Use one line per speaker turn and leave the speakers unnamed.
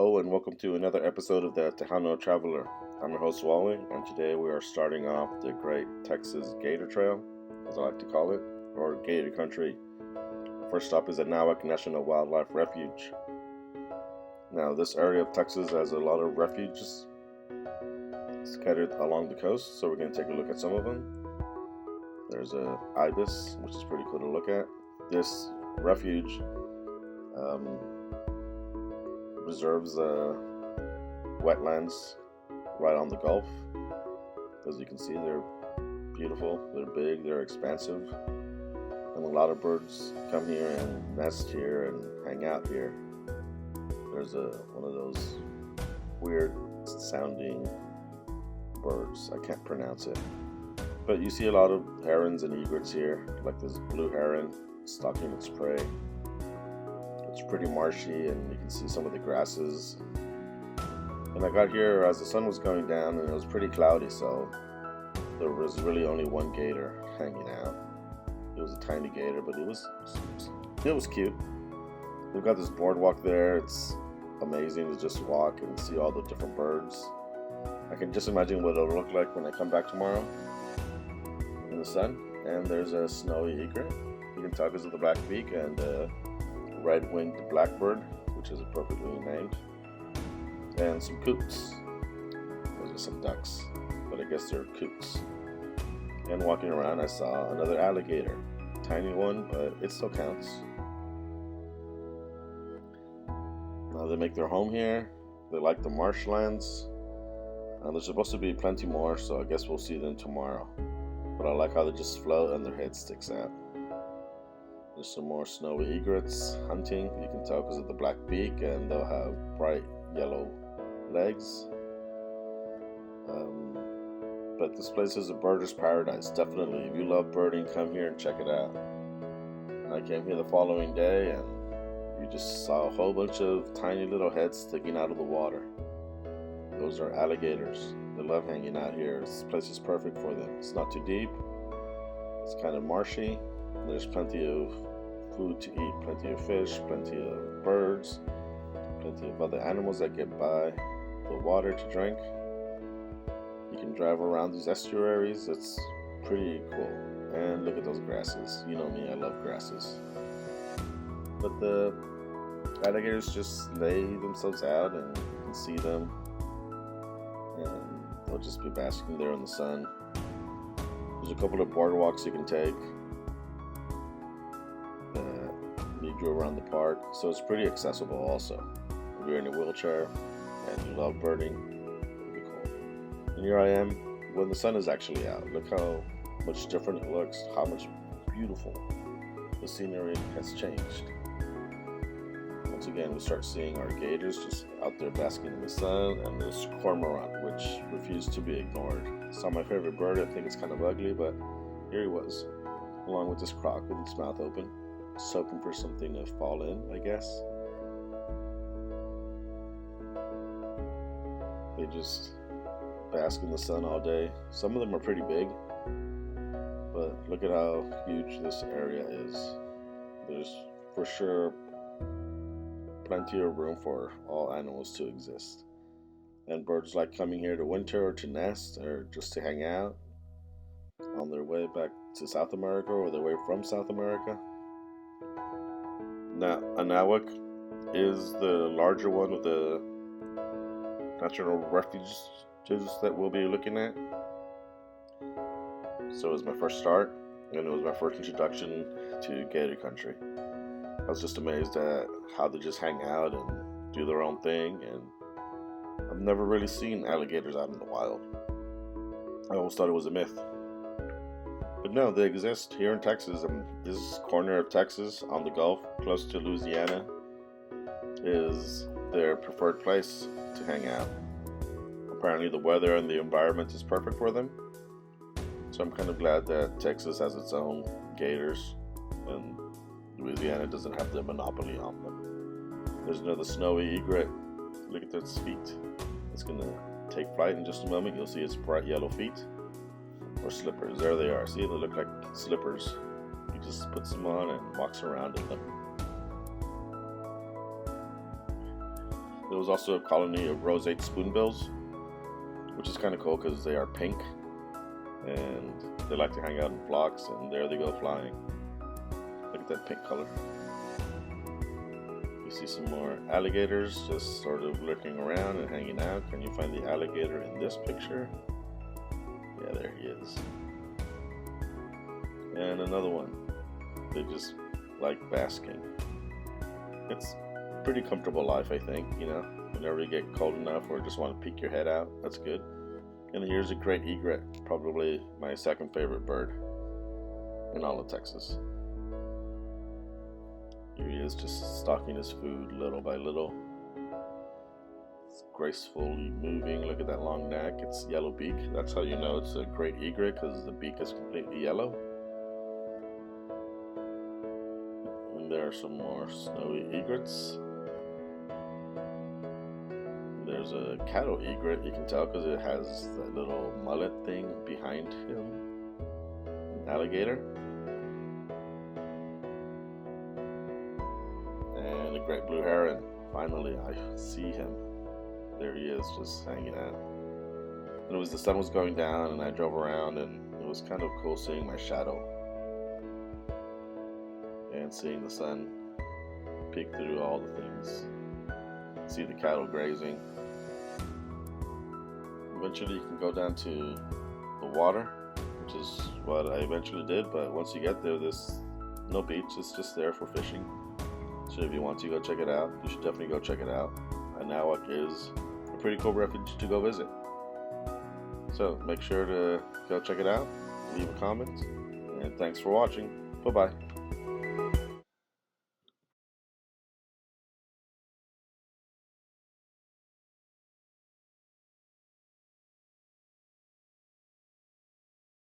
Hello and welcome to another episode of the Tejano Traveler. I'm your host Wally, and today we are starting off the Great Texas Gator Trail, as I like to call it, or Gator Country. First stop is Anahuac National Wildlife Refuge. Now, this area of Texas has a lot of refuges scattered along the coast, so we're going to take a look at some of them. There's a ibis, which is pretty cool to look at. This refuge reserves wetlands right on the Gulf. As you can see, they're beautiful, they're big, they're expansive, and a lot of birds come here and nest here and hang out here. There's one of those weird sounding birds, I can't pronounce it, but you see a lot of herons and egrets here, like this blue heron stalking its prey. It's pretty marshy, and you can see some of the grasses. And I got here as the sun was going down, and it was pretty cloudy, so there was really only one gator hanging out. It was a tiny gator, but it was cute. They've got this boardwalk there. It's amazing to just walk and see all the different birds. I can just imagine what it'll look like when I come back tomorrow in the sun. And there's a snowy egret. You can tell because of the black beak, and red-winged blackbird, which is appropriately named, and some coots. Those are some ducks, but I guess they're coots. And walking around, I saw another alligator. Tiny one, but it still counts. Now they make their home here. They like the marshlands. There's supposed to be plenty more, so I guess we'll see them tomorrow. But I like how they just float and their head sticks out. There's some more snowy egrets hunting. You can tell because of the black beak, and they'll have bright yellow legs. But this place is a birder's paradise, definitely. If you love birding, come here and check it out. I came here the following day, and you just saw a whole bunch of tiny little heads sticking out of the water. Those are alligators. They love hanging out here. This place is perfect for them. It's not too deep. It's kind of marshy. There's plenty of food to eat, plenty of fish, plenty of birds, plenty of other animals that get by, the water to drink. You can drive around these estuaries. It's pretty cool. And look at those grasses. You know me, I love grasses. But the alligators just lay themselves out, and you can see them, and they'll just be basking there in the sun. There's a couple of boardwalks you can take. Lead you around the park, so it's pretty accessible also. If you're in a wheelchair and you love birding, it'll be cool. And here I am when the sun is actually out. Look how much different it looks, how much beautiful the scenery has changed. Once again, we start seeing our gators just out there basking in the sun, and this cormorant, which refused to be ignored. It's not my favorite bird. I think it's kind of ugly, but here he was, along with this croc with its mouth open, just hoping for something to fall in, I guess. They just bask in the sun all day. Some of them are pretty big, but look at how huge this area is. There's for sure plenty of room for all animals to exist. And birds like coming here to winter or to nest or just to hang out on their way back to South America or their way from South America. Now, Anahuac is the larger one of the natural refuges that we'll be looking at. So it was my first start, and it was my first introduction to Gator Country. I was just amazed at how they just hang out and do their own thing, and I've never really seen alligators out in the wild. I always thought it was a myth. But no, they exist here in Texas, and this corner of Texas on the Gulf, close to Louisiana, is their preferred place to hang out. Apparently the weather and the environment is perfect for them. So I'm kind of glad that Texas has its own gators, and Louisiana doesn't have the monopoly on them. There's another snowy egret. Look at its feet. It's going to take flight in just a moment. You'll see its bright yellow feet. Or slippers. There they are. See, they look like slippers. He just puts them on and walks around in them. There was also a colony of roseate spoonbills, which is kind of cool because they are pink and they like to hang out in flocks, and there they go flying. Look at that pink color. You see some more alligators just sort of lurking around and hanging out. Can you find the alligator in this picture? Yeah, there he is. And another one. They just like basking. It's a pretty comfortable life, I think, you know. Whenever you get cold enough or just want to peek your head out, that's good. And here's a great egret, probably my second favorite bird in all of Texas. Here he is, just stalking his food little by little. It's gracefully moving. Look at that long neck. It's yellow beak. That's how you know it's a great egret, because the beak is completely yellow. And there are some more snowy egrets. There's a cattle egret, you can tell because it has that little mullet thing behind him. An alligator. And a great blue heron. Finally, I see him. There he is, just hanging out. And the sun was going down, and I drove around, and it was kind of cool seeing my shadow and seeing the sun peek through all the things. See the cattle grazing. Eventually you can go down to the water, which is what I eventually did, but once you get there, there's no beach, it's just there for fishing. So if you want to go check it out, you should definitely go check it out. Anahuac is a pretty cool refuge to go visit. So make sure to go check it out, leave a comment, and thanks for watching. Bye-bye.